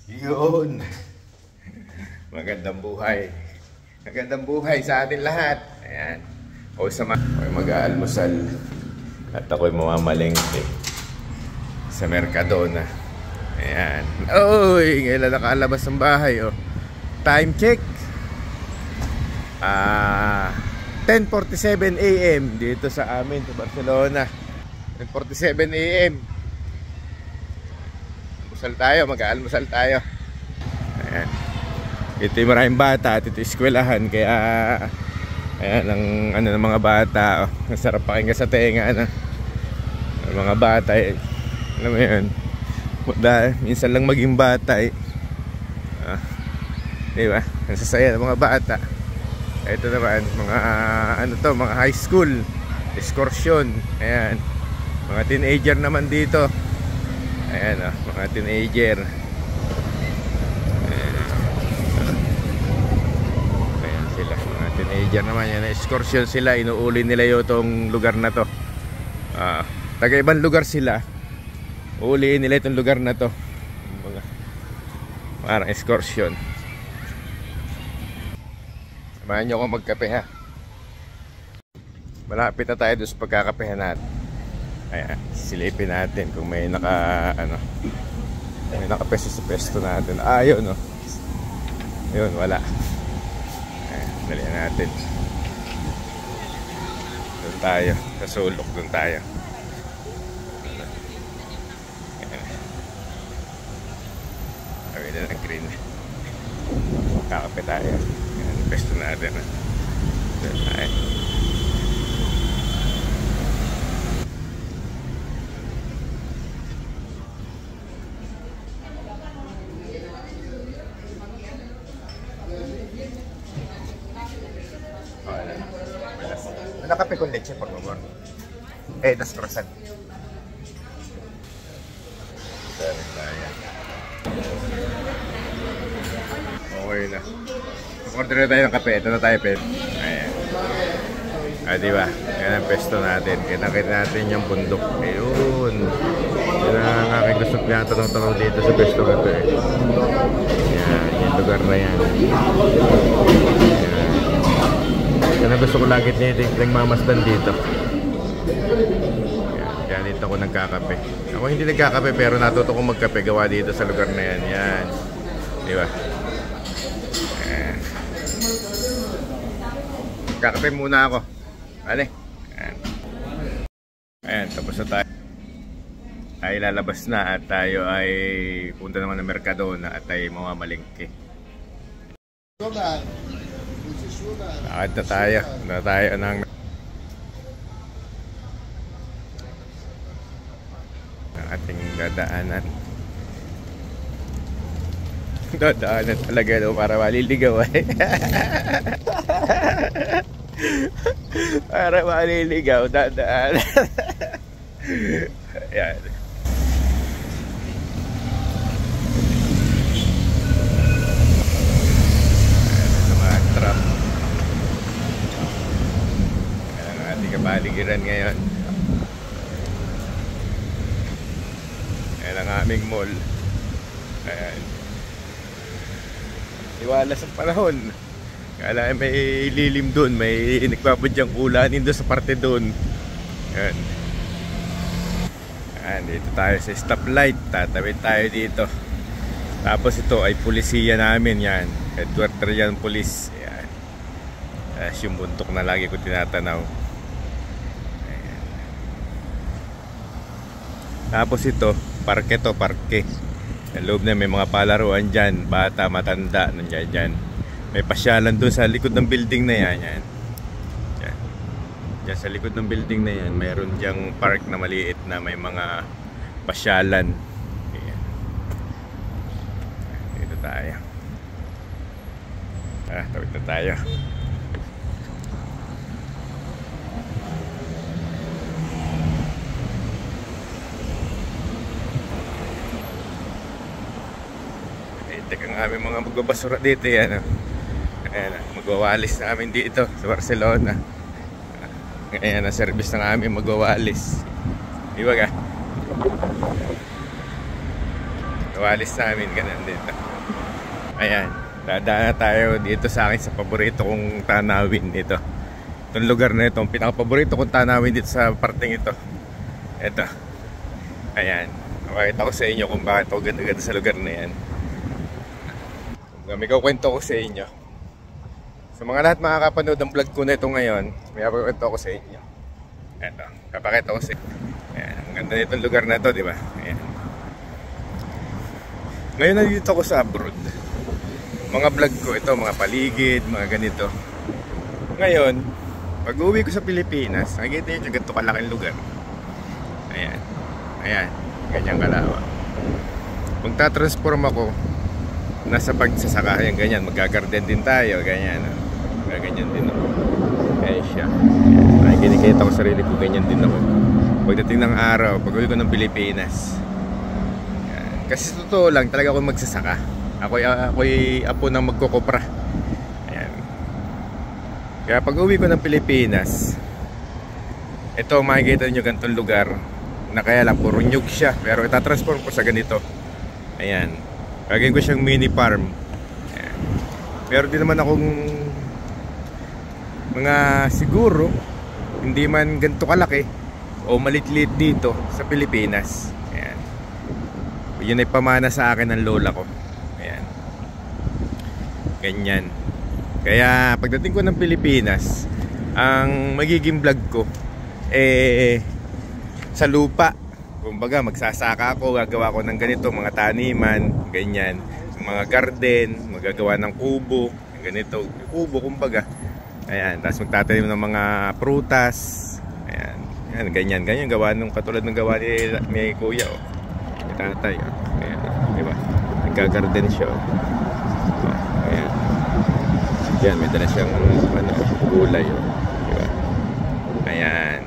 Yun. Magandang buhay. Magandang buhay sa atin lahat. Ayan. O sa ako'y mag-aalmusal. At ako'y mamamalengke sa Mercadona. Ayan. Uy, ngayon nakalabas ng bahay. Oh. Time check. 10:47 AM dito sa amin sa Barcelona. 10:47 AM. Mag-aalmusal tayo. Ayan. Ito yung maraming bata at ito eskwelahan. Kaya ayan ang ano ng mga bata. Oh, masarap pakinggan sa tenga na. Ang mga bata alam mo yun, minsan lang maging bata diba? Ang sasaya ng mga bata. Ito naman mga mga high school excursion. Ayan. Mga teenager naman dito. Ayan mga teenager. Ayan sila, mga teenager naman yan. Excursion sila, inuuli nila yung itong lugar na to. Taga ibang lugar sila, uuliin nila itong lugar na to. Parang excursion. Samahan nyo akong magkape ha. Malapit na tayo doon sa pagkakapehan natin. Ayan, silipin natin kung may may nakapesto sa pesto natin. Yun yun, wala. Ayan, dalihan natin. Doon tayo, sa sulok doon tayo. Ayan. Kami na ng green. Kakape tayo. Ayan, pesto natin. Doon tayo. Kape con leche, por favor. Das croissant. Okay na. Order na tayo ng kape. Ito na tayo, Pep. Ayan. Diba? Yan ang pesto natin. Kinakita natin yung bundok. Ayun. Yan ang aking gusto niya. Tanong-tanong dito sa pesto na ito. Yan. Yung lugar na yan. Yan ang gusto ko lagi nagmamasdan dito. Yan dito ako nagkakape. Ako hindi nagkakape pero natuto ko magkape gawa dito sa lugar na yan. Yan. Diba? Yan. Kakape muna ako. Ano? Yan. Ayan, tapos na tayo. Ay lalabas na at tayo ay punta naman ng Mercadona at tayo mamamalengke. Nakad na tayo ng ating dadaanan. Dadaanan talaga para maliligaw para maliligaw, dadaanan. Ayan. Kapaligiran ngayon. Ayan ang aming mall. Ayan. Iwalas ang panahon. Kala may lilim dun. May nagpapadyang ulanin doon sa parte dun. Ayan. Ayan, dito tayo sa stoplight. Tatawid tayo dito. Tapos ito ay pulisiya namin yan. Headquarter yan, police. Ayan. Tapos yung buntok na lagi ko tinatanaw. Tapos ito, parke to, parke. Sa loob na may mga palaruan dyan. Bata, matanda, nandiyan dyan. May pasyalan dun sa likod ng building na yan. Yan. Diyan sa likod ng building na yan, mayroon dyang park na maliit na may mga pasyalan. Ayan. Dito tayo. Tawid na tayo. Teka nga aming mga magbabasura dito yan. Ayan, magwawalis na amin dito sa Barcelona. Ayan, na service ng aming magwawalis. Di ba ka? walis namin, ganun dito. Ayan, dadaan na tayo dito sa akin sa paborito kong tanawin dito. Itong lugar na ito, ang pinaka-paborito kong tanawin dito sa parteng ito. Ito. Ayan, makita ko sa inyo kung bakit ako ganda-ganda sa lugar na yan. May kukwento ko sa inyo. Sa mga lahat makakapanood ng vlog ko na ito ngayon, may kukwento ko sa inyo. Ito, papakita ko sa inyo. Ayan, ang ganda nitong lugar na ito, di ba? Ayan. Ngayon nandito ako sa abroad. Mga vlog ko ito, mga paligid, mga ganito. Ngayon, pag uwi ko sa Pilipinas, nakikita nyo ganito kalaking lugar. Ayan. Ayan, ganyang kalawa. Kung tatransform ako, nasa pagsasaka, yan ganyan, magagarden din tayo, ganyan. Ganyan din ako. Ayan siya. Ayan, kinikita ko sarili ko, ganyan din ako. Pagdating ng araw, pag uwi ko ng Pilipinas. Ayan. Kasi totoo lang, talaga ako magsasaka. Ako'y apo ng magkukopra. Ayan. Kaya pag uwi ko ng Pilipinas, ito makikita nyo ganitong lugar na kaya lang puro nyug siya, pero itatransform ko sa ganito. Ayan, gagawin ko siyang mini farm. Ayan. Pero di naman akong mga siguro hindi man ganito kalaki o malit-lit dito sa Pilipinas. Ayan. Yun ay pamana sa akin ng lola ko. Ayan. Ganyan. Kaya pagdating ko ng Pilipinas, ang magiging vlog ko sa lupa. Kumbaga magsasaka ako, gagawa ko ng ganito, mga taniman, ganyan, mga garden, magagawa ng kubo, ganito, kubo kumbaga. Ayan, tapos magtatanim ng mga prutas. Ayan, ayan, ganyan gawa nung katulad ng gawa ni kuya, oh. Ni tatay, oh. Ayan, di ba? Nagka-garden siya, oh. Ayan. Yan, may dala siyang gulay, oh. Di ba? Ayan.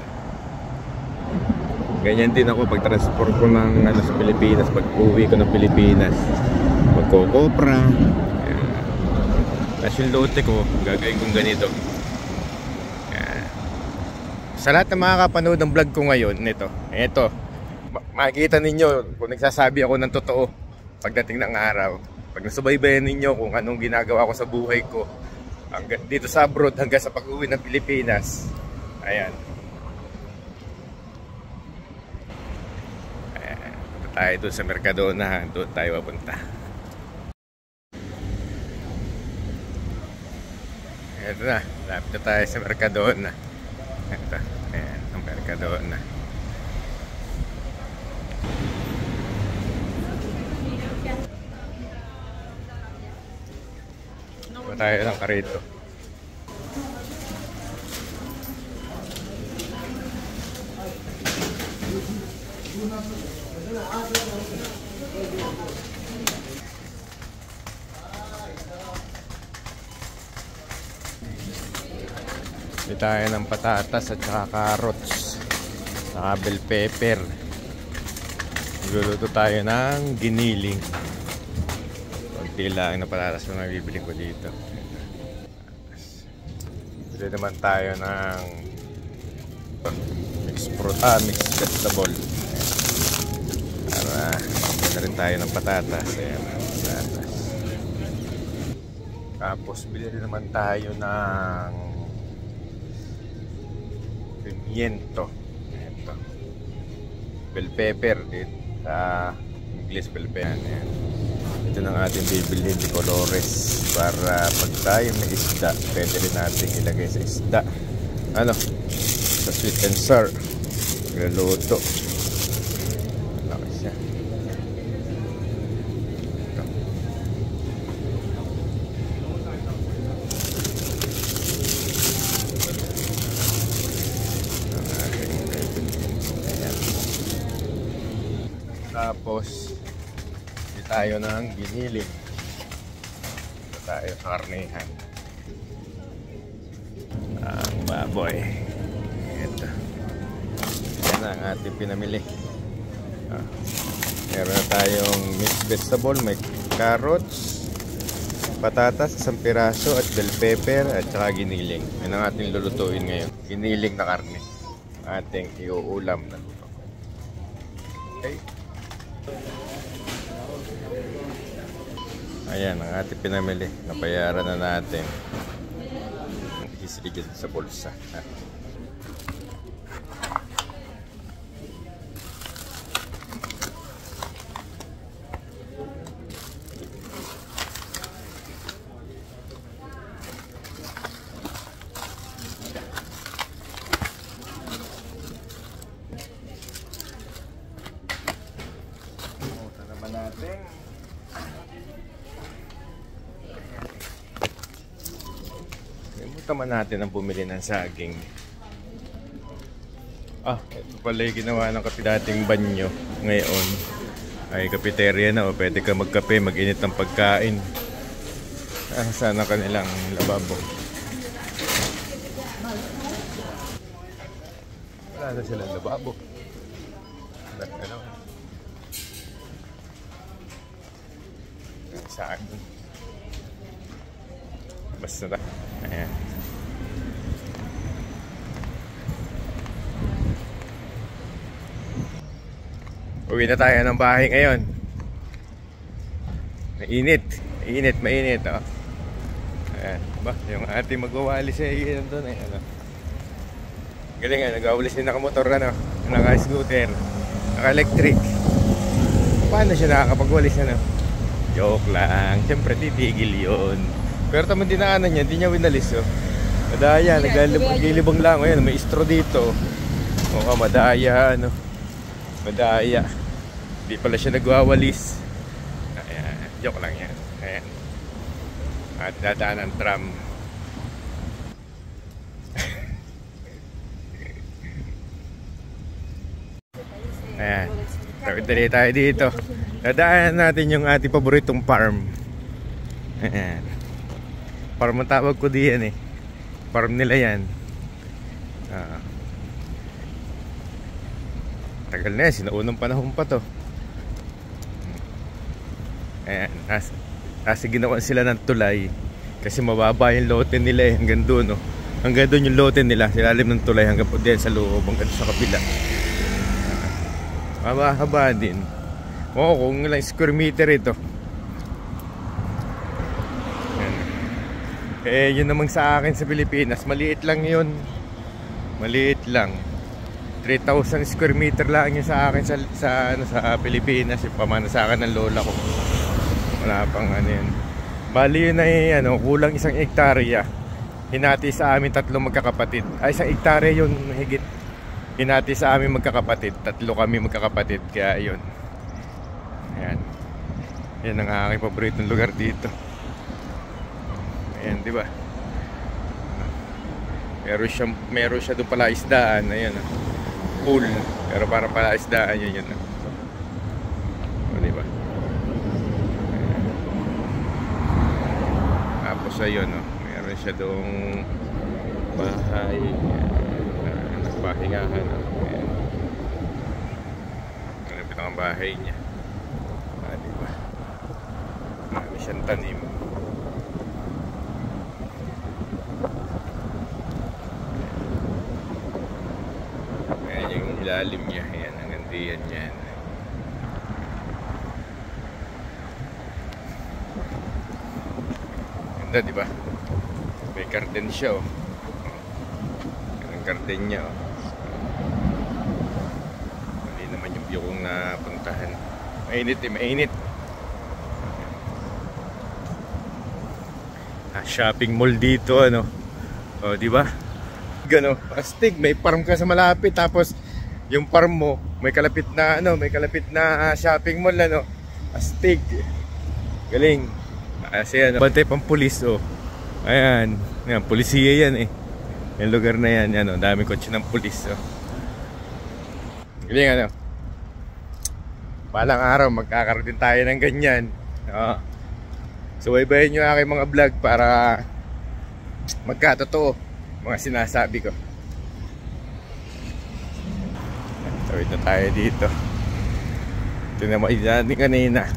Ganyan din ako pag transport ko ng sa Pilipinas, pag uwi ko ng Pilipinas, magkokopra. Tapos yung lote ko, gagawin kong ganito. Ayan. Sa lahat na makakapanood ng vlog ko ngayon, ito, makikita ninyo kung nagsasabi ako ng totoo pagdating ng araw. Pag nasubaybayan ninyo kung anong ginagawa ko sa buhay ko dito sa abroad hanggang sa pag-uwi ng Pilipinas. Ayan. Tayo doon sa Mercadona, doon tayo papunta. Ito na, lapit na tayo sa Mercadona. Ito, ayan, ang Mercadona. Ito tayo ng karito. Bili tayo ng patatas at saka carrots, saka bell pepper. Magluluto tayo ng giniling. Kunti lang na patatas na bibili ko dito. Bili naman tayo ng mixed vegetable. Para bili rin tayo ng patatas. Ayan, patatas. Tapos bili rin naman tayo ng pimiento. Ito. Bell pepper dito sa English bell pepper. Ayan. Ito ng ating bibilhin di colores para pag tayo may isda, pwede rin natin ilagay sa isda. Ano? Sa sweet and sour. Nagluluto. Laki siya. Ito. Tapos hindi tayo ng giniling. Ito tayo karnehan. Ang baboy. Ito. Yan ang ating pinamili. Meron na tayong mixed vegetable. May carrots, patatas, isang piraso at bell pepper at saka giniling. Yan ang ating lulutuin ngayon. Giniling na karne. Ating iuulam na luto. Okay. Ayan, ang ating pinamili. Nabayaran na natin. Isiligid sa bulsa. Pumunta naman natin. Naman natin ang bumili ng saging. Ito pala yung ginawa ng dating banyo. Ngayon ay cafeteria na, o pwede ka magkape, mag-init ng pagkain. Sana kanilang lababo. Wala na silang lababo. Saging. Basta na. Ayan. Uwi na tayo ng bahay ngayon. Mainit. Mainit. Oh. Ayan. Ba, yung ating magwawalis ay doon eh. Ano. Galing nga, nag-awalis din nakamotor na, no? Naka-scooter, naka-electric. Paano siya nakakapagwalis na, no? Joke lang. Siyempre, titigil yun. Pero tamang dinaanan niya, hindi niya winalis, oh. Madaya, naglilibang lang. Ayan, may istro dito. Oo, madaya, ano. Madaya. Hindi pala siya nagwawalis. Ayan, joke lang yan. Ayan. At dadaan ang tram. Ayan. Tawid-dali tayo dito. Dadaan natin yung ating paboritong farm. Ayan. Farm ang tawag ko diyan eh. Farm nila yan. Tagal na yan, sinaunang panahon pa to. Ayan, kasi ginawa sila ng tulay. Kasi mababa yung lote nila eh, hanggang doon, no? Hanggang doon yung lote nila, silalim ng tulay hanggang po din sa loob, hanggang sa kabila. Haba din. Oo, kung ilang square meter ito. Ayan. Yun namang sa akin sa Pilipinas, maliit lang yun. Maliit lang. 3,000 square meter lang yun sa akin sa Pilipinas. Yung pamana sa akin ng lola ko. Wala pang ano yun. Bali yun ay kulang 1 hektarya. Hinati sa amin 3 magkakapatid. Ay, 1 hektarya yun higit. Hinati sa amin magkakapatid. 3 kami magkakapatid. Kaya yun. Ayan. Yan ang aking paboritong lugar dito. Ayan, di ba? Meron siya doon pala isdaan. Ayan, pool. Pero para pala isdaan yun. O, di ba? Tapos ayun, meron siya doong bahay. Nagpahingahan. Ayan. Malapit ang bahay niya. Di ba? Marami siyang tanim. Ilalim niya, yan ang gandiyan yan. Ganda, di ba? May garden siya, oh. Yan ang garden niya, oh. Hindi naman yung view kong napuntahan. Mainit, mainit. Shopping mall dito, ano. Oh, di ba? Gano, astig, may farm ka sa malapit, tapos yung farm mo may kalapit na shopping mall, ano. Astig. Galing. Kasi bantay pang pulis, oh. Ayan, yan, pulisiya yan eh. Yung lugar na yan, ano, dami kotse ng pulis, oh. Galing, ano. Balang araw magkakaroon din tayo ng ganyan. Subaybayin nyo aking mga vlog para magkatotoo mga sinasabi ko. Tawid na tayo dito. Ito na mailan din kanina.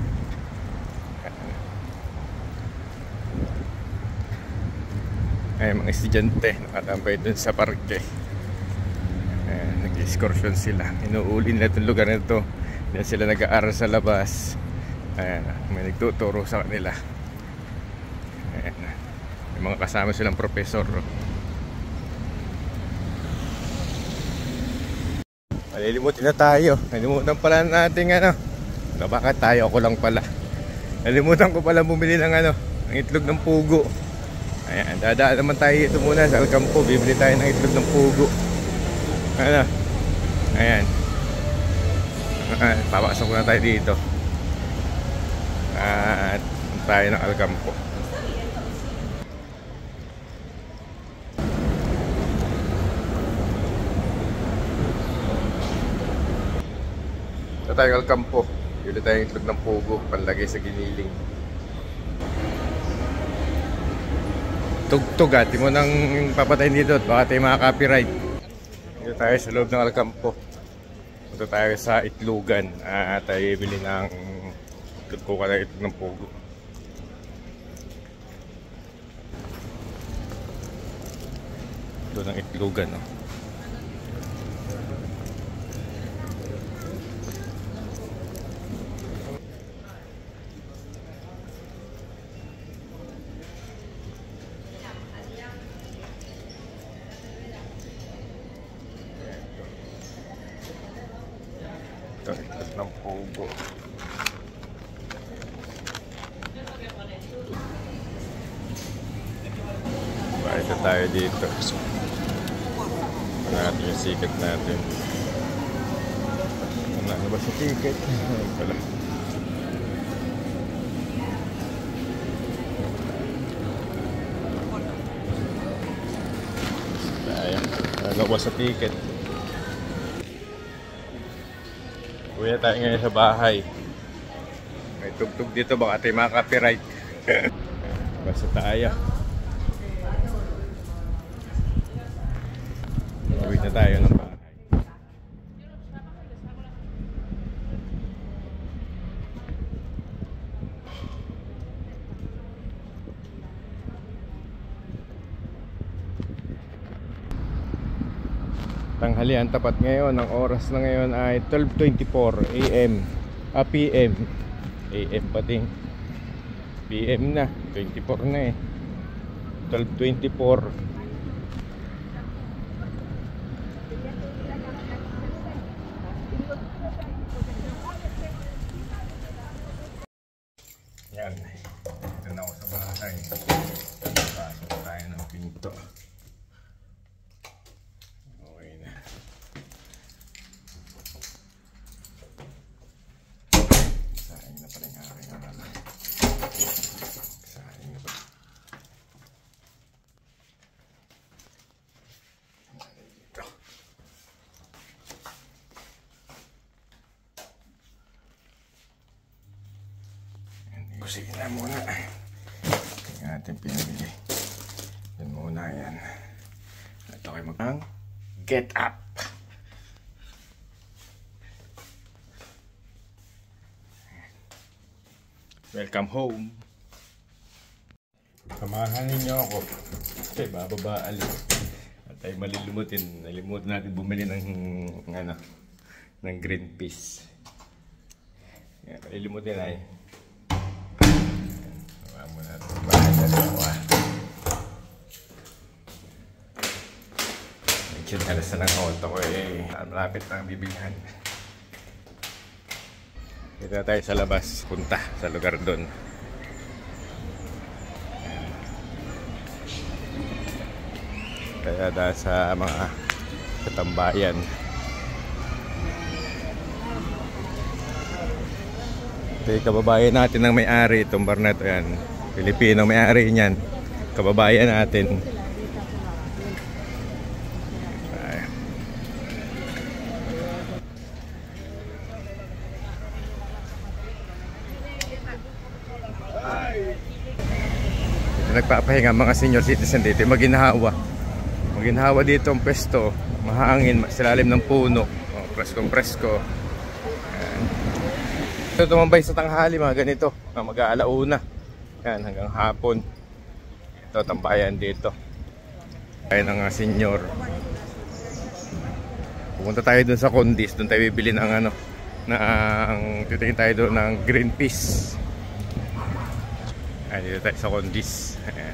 Ay, mga estudyante nakatambay dun sa parke. Nag-excursion sila. Inuuli nila itong lugar na ito. Diyan sila nag-aaral sa labas. Ayan, may nagtuturo sa kanila. Ayan. May mga kasama silang profesor. Malilimutin na tayo. Nalimutan pala natin ano. Bakit tayo? Ako lang pala. Nalimutan ko pala bumili ng ano, ng itlog ng pugo. Ayan, dadaan naman tayo ito muna sa Alcampo. Bibili tayo ng itlog ng pugo. Ano? Ayan. Papasok na tayo dito. At tayo ng Alcampo. Ito tayo ng Alcampo. Bibili tayo ng itlog ng pugo. Panlagay sa giniling. Tugtog at di mo nang papatayin dito at baka tayo mga copyright. Dito tayo sa loob ng Alcampo. Dito tayo sa itlogan at tayo bibili ng itlog ng pugo. Ito ng itlogan, no? Ito, itlog ng pugo. Ito tayo dito. Natin yung sikat natin. Ano ba sa ticket? Pala. Ano ba sa ticket? Uwi tayo ngayon sa bahay. May tugtog dito, baka tayo mga copyright. Basta tayo. Uwi na tayo ng bahay. Tanghalian tapat ngayon. Ang oras na ngayon ay 12:24 AM. PM. AM pati. PM na. 24 na eh. 12:24. Yan. Dito na ako sa bahay. Pasok tayo ng pinto. Kusina muna. Yung ating pinabili. Yan muna yan. At okay mag-ang get up. Welcome home. Samahan ninyo ako. Kasi bababa alis. At ay malilimutin. Nalimutan natin bumili ng ano, ng green peas. Yan, malilimutin ay. Medyo alas na ng auto ko eh. Malapit na ang bibilihan. Dito tayo sa labas. Punta sa lugar doon. Kaya dahil sa mga katambayan. Ito yung kababayan natin ang may-ari. Itong bar na ito yan. Pilipino may-ari niyan. Kababayan natin. Ito nagpapahinga mga senior citizen dito. Maginhawa. Maginhawa dito ang pwesto. Mahangin. Silalim ng puno. Presko-presko. Ito tumambay sa tanghali mga ganito. Mag-aalauna. Yan hanggang hapon. Ito tambayan dito. Ayan ang senior. Pupunta tayo dun sa Condis. Dun tayo bibili ng ano. Titingin tayo doon ng green peas. Ay, dito tayo sa Condis. Ayan.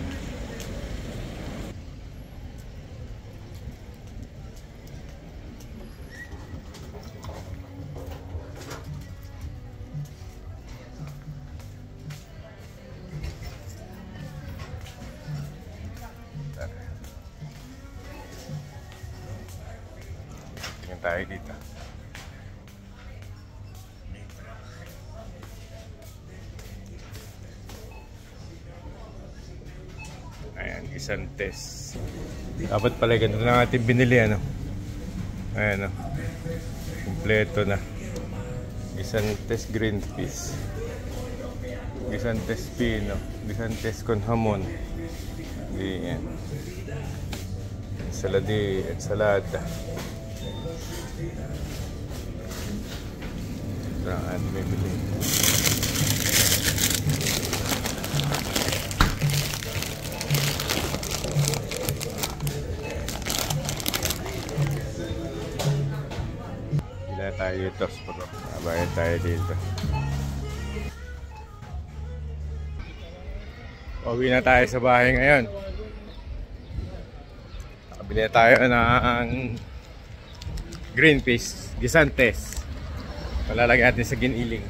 Tingnan tayo dito. Ayan, isang test. Dapat pala ganito lang natin binili, ano. Ayan, o. Kompleto na. Isang test green peas. Isang test pino. Isang test con hamon. Ayan. Ensalada. Ito ang ating bibili. Tayo dito, bayad tayo dito. Uwi na tayo sa bahay ngayon. Nakabili na tayo ng green peas, gisantes. Palalagay natin sa giniling.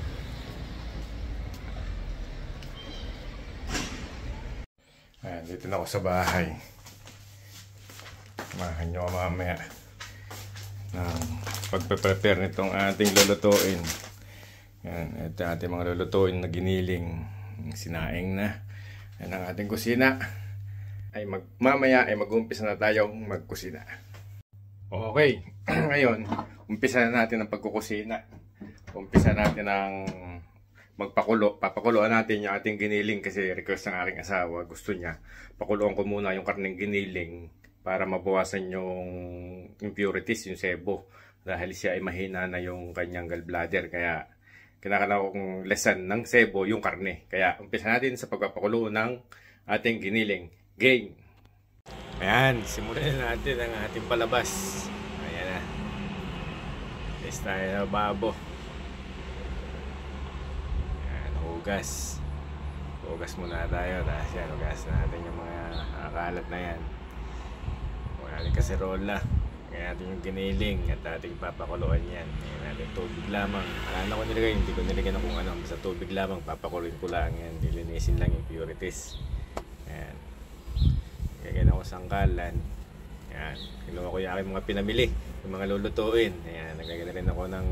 Ayan, dito na ako sa bahay. Samahan nyo mamaya ng pagpe-prepare nitong ating lulutuin. Yan, ito ating mga lulutuin na giniling, sinaing na. Yan ang ating kusina. Mamaya ay mag-umpisa na tayong magkusina. Okay, ngayon umpisa na natin ang pagkukusina. Umpisa natin ang magpakulo. Papakuloan natin yung ating giniling kasi request ng aking asawa. Gusto niya pakuluan ko muna yung karneng giniling para mabawasan yung impurities, yung sebo. Dahil siya ay mahina na yung kanyang gallbladder. Kaya kinakailangan kong lesan ng sebo yung karne. Kaya umpisa natin sa pagpapakulo ng ating giniling. Game! Ayan, simulan natin ang ating palabas. Ayan na. Taste tayo na babo. Ayan, hugas. Hugas muna tayo. Tapos yan, hugas natin yung mga nakakalat na yan. Huwag natin kaserola. Kaya natin yung giniling at ating papakuluan yan. Ngayon natin tubig lamang. Alala ko nilagay, hindi ko nilagay na kung ano. Basta tubig lamang, papakuluin ko lang yan. Dilinisin lang yung impurities. Ayan. Kagyan ako sangkalan. Ayan. Kinuha ko yung aking mga pinamili. Yung mga lulutuin. Ayan. Nagagyan rin ako ng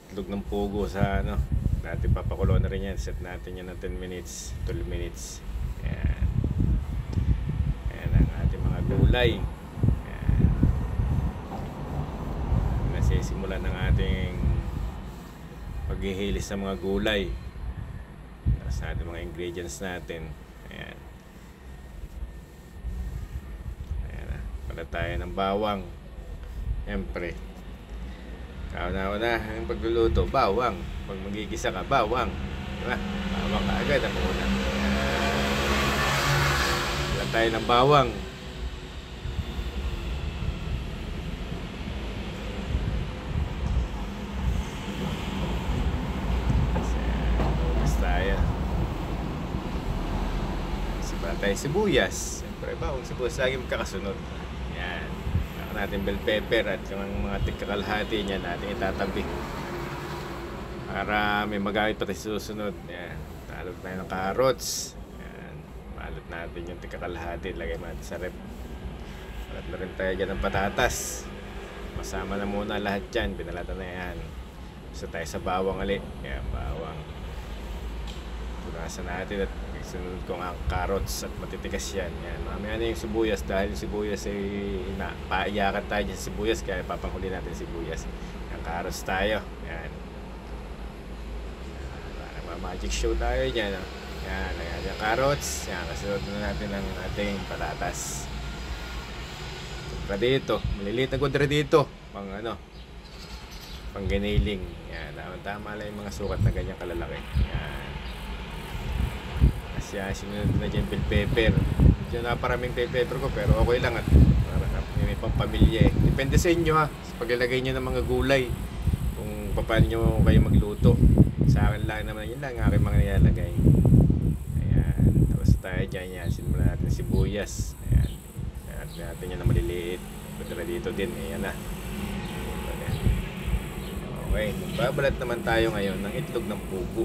itlog ng pugo sa ano. Natin papakuluan na rin yan. Set natin yan ng 10 minutes, 12 minutes. Ayan. Ayan ang ating mga gulay. Simulan ng ating paghihilis sa mga gulay. Tapos natin mga ingredients natin. Ayan. Ayan na. Pala tayo ng bawang. Siyempre kauna-una ang pagluluto, bawang. Pag magigisa ka, bawang. Diba? Bawang ka agad ang una. Pala tayo ng bawang. Tayo sibuyas. Siyempre, bawang sibuyas lagi magkakasunod. Yan. Saka natin bell pepper at yung mga tigkakalahati niya natin itatabi. Para may magamit pa tayo susunod. Yan. Talog tayo ng carrots. Yan. Malot natin yung tigkakalahati. Lagay natin sa rep. Malot na rin tayo dyan ng patatas. Masama na muna lahat yan. Binalatan na yan. Gusto tayo sa bawang ulit. Yan, bawang. Punasan natin at sunod ko ang carrots at matitigas yan. Yan. Mamaya na yung sibuyas dahil yung sibuyas ay paiyakan tayo dyan sa sibuyas kaya papanghuli natin sibuyas. Yung carrots tayo. Yan. Magic show tayo dyan. Yan. Ayan yung carrots. Yan. Kasunod na natin ang ating patatas. Kudra dito. Maliliit na kudra dito. Pang ano. Pang giniling. Yan. Tama lang yung mga sukat na ganyang kalalaki. Yan. Kasi sinunod na dyan bell pepper. Diyan naparaming bell pepper ko pero okay lang at may pampamilya eh. Depende sa inyo ha. Sa paglalagay nyo ng mga gulay. Kung paano nyo kayo magluto. Sa akin lang naman yun lang ang aking mga nilalagay. Ayan. tayo dyan. Yan, simulan natin sibuyas. Ayan. Natin yan na maliliit. Pagkara dito din. Ayan na. Okay. Magbabalat naman tayo ngayon ng itlog ng pugo.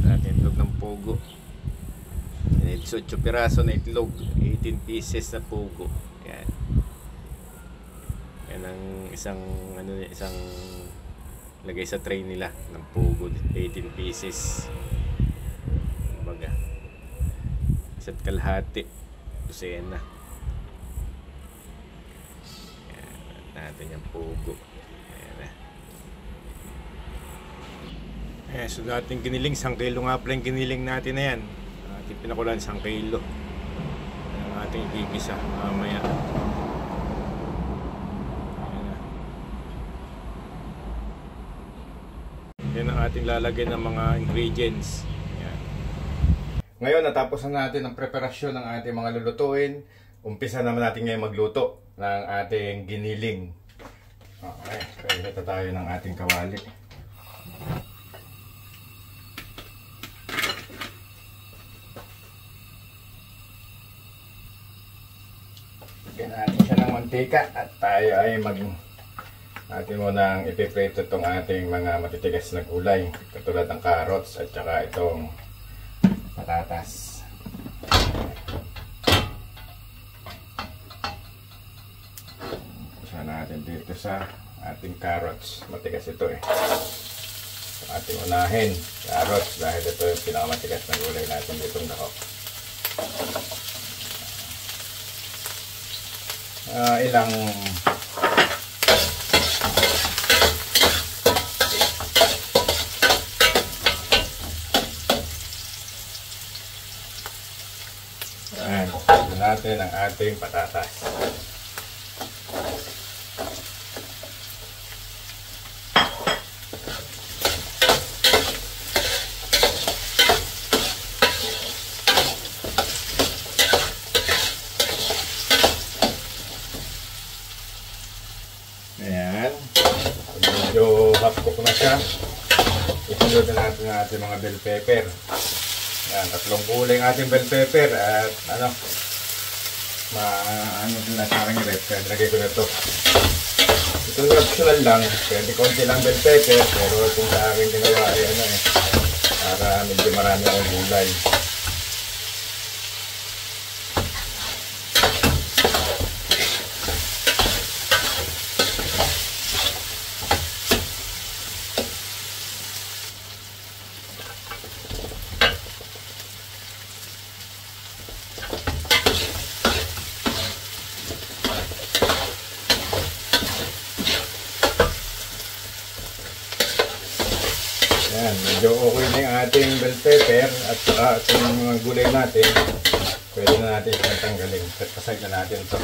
Natin itlog ng pugo. 18 piraso na itlog. 18 pieces na pugo. Ayan. Yan ang isang lagay sa tray nila ng pugo, 18 pieces. Kumbaga, isa't kalahati, dosena. Ayan, natin yung pugo. Ayan na. Ayan, so natin giniling, 1 kilo nga pala yung giniling natin na yan. Ating pinakulan 1 kilo. Ayan, ating igigisa mamaya. Yan ang ating lalagyan ng mga ingredients. Yan. Ngayon, natapos na natin ang preparasyon ng ating mga lulutuin. Umpisa naman natin ngayon magluto ng ating giniling. Okay, kaya ito tayo ng ating kawali. Lagyan natin siya ng mantika at tayo ay atin mo nang ipiprito itong ating mga matitigas na gulay katulad ng carrots at saka itong patatas. Usa natin dito sa ating carrots. Matigas ito eh. So, ating unahin carrots dahil ito yung pinakamatigas na gulay natin ditong dako. Ilang natin ang ating patatas. Ayan. Medyo half-cook na siya. Isunod na natin ang ating mga bell pepper. Ayan, 3 kulay ang ating bell pepper at din na sa aking rep, kaya nilagay ko na ito. Ito yung optional lang, pwede konti lang bell pepper, pero kung sa akin ginawa ay para medyo marami akong gulay. Ayan, medyo okay na yung ating bell pepper at saka itong mga gulay natin. Pwede na natin itong tanggalin. Pasag na natin ito.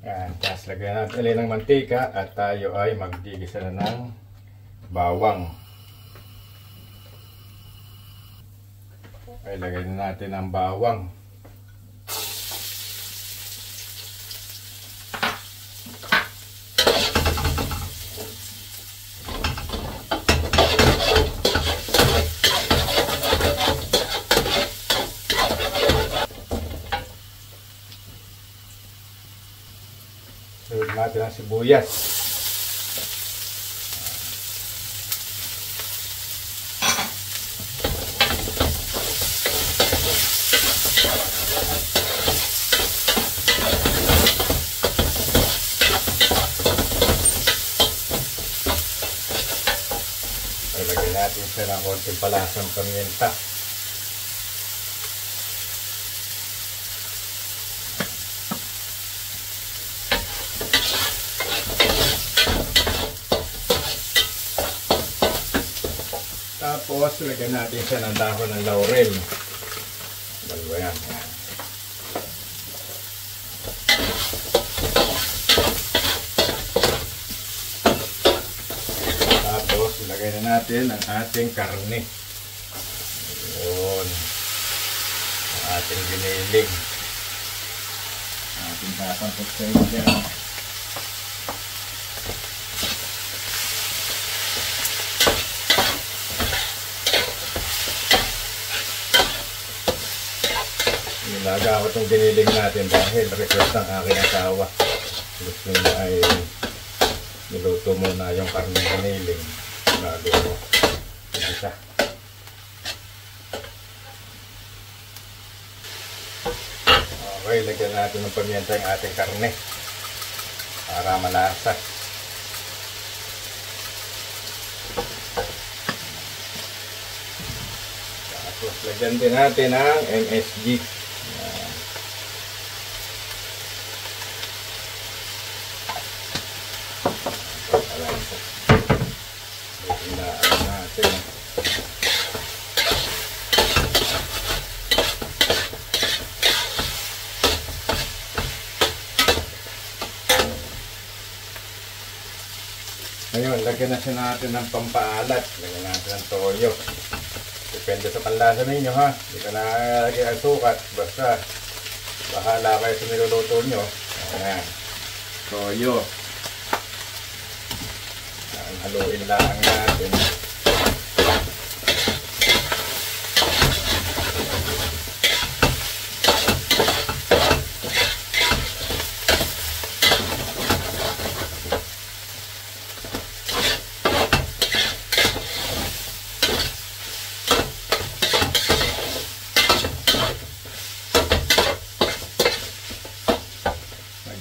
Yan, tapos lagyan natin ulit ng mantika at tayo ay magigisa na ng bawang. Ay, lagyan na natin ang bawang. Sunod natin ang sibuyas. lagyan natin siya ng konting palasang paminta. Tapos, lagyan natin siya ng dahon ng laurel. Dalawa yan. Tapos, ilagay na natin ang ating karne. Yun. Ang ating giniling. Ating tatangkot sa inyo. Nagawa itong giniling natin dahil request ng aking asawa. Gusto niya ay niluto muna yung karne giniling bago isa. Okay, lagyan natin ng paminta yung ating karne para malasa. Tapos lagyan din natin ang MSG. Ngayon, lagyan na siya natin ng pampaalat. Lagyan natin ng toyo. Depende sa panlasa ninyo ha. Hindi ka nalagyan ang sukat. Basta, bahala kayo sa niluluto nyo. Ayan. Toyo. Haluin lang natin.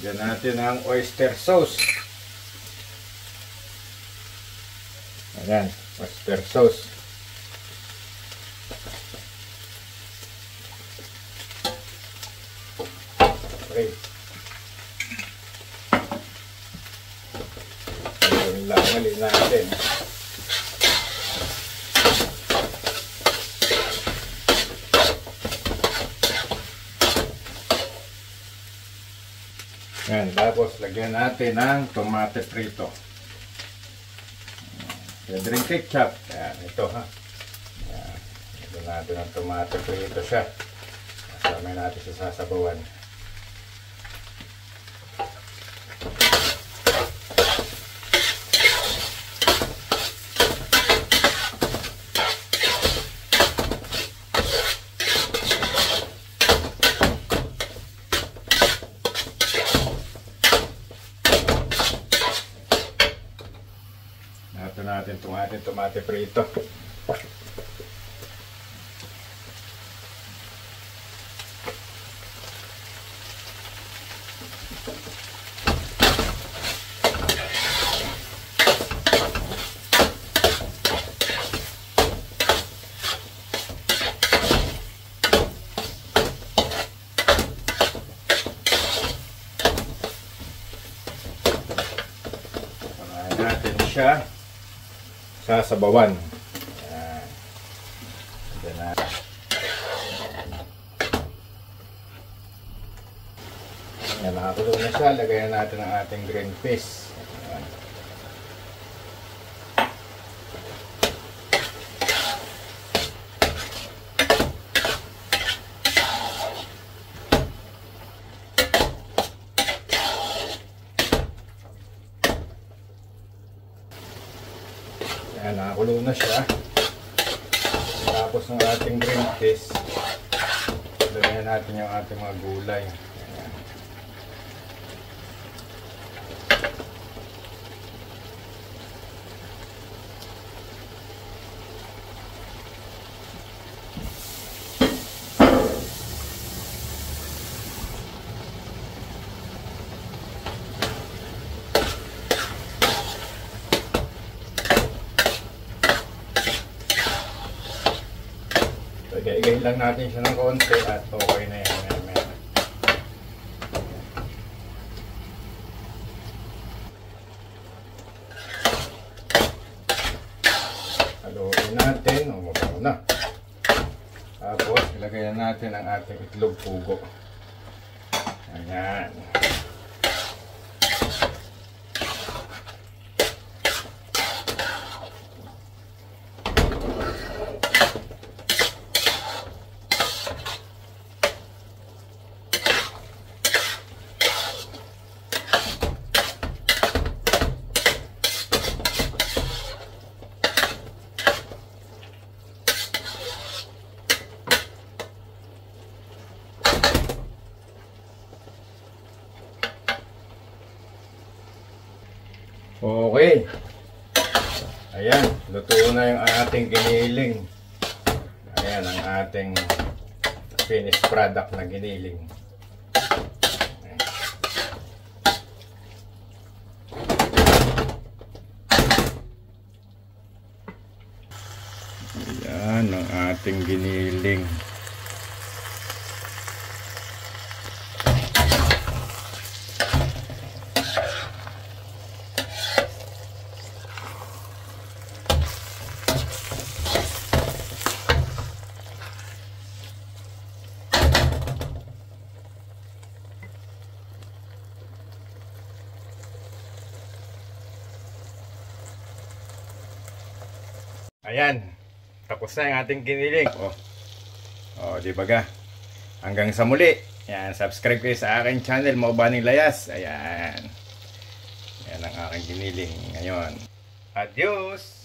Lagyan natin ang oyster sauce. Ayan, oyster sauce. Okay. Ayan lang, mali natin. Ayan, tapos lagyan natin ng tomate prito. Pwede rin ketchup. Ayan, ito ha. Ayan, lagyan natin ng tomate prito siya. Kasama natin sa sasabawan. Ito natin itong ating tomate prito. Samahan natin siya sasabawan. Ayan. Ayan na. Ayan, nakakulo na siya. Lagayan natin ang ating green peas. Ayan. Ayan, nakakulo na siya. Tapos ng ating green peas, lagyan natin yung ating mga gulay. Ayan. Igay lang natin siya ng konti at okay na yan. Haluin natin. Mabaw na. Tapos, ilagay na natin ang ating itlog pugo. Ayan. Okay. Ayan, luto na yung ating giniling. Ayan ang ating finished product na giniling. Ayan ang ating giniling. Ayan, tapos na yung ating giniling. Di ba ga? Hanggang sa muli. Ayan, subscribe kayo sa aking channel, Maubaning Layas. Ayan. Ayan ang aking giniling ngayon. Adios!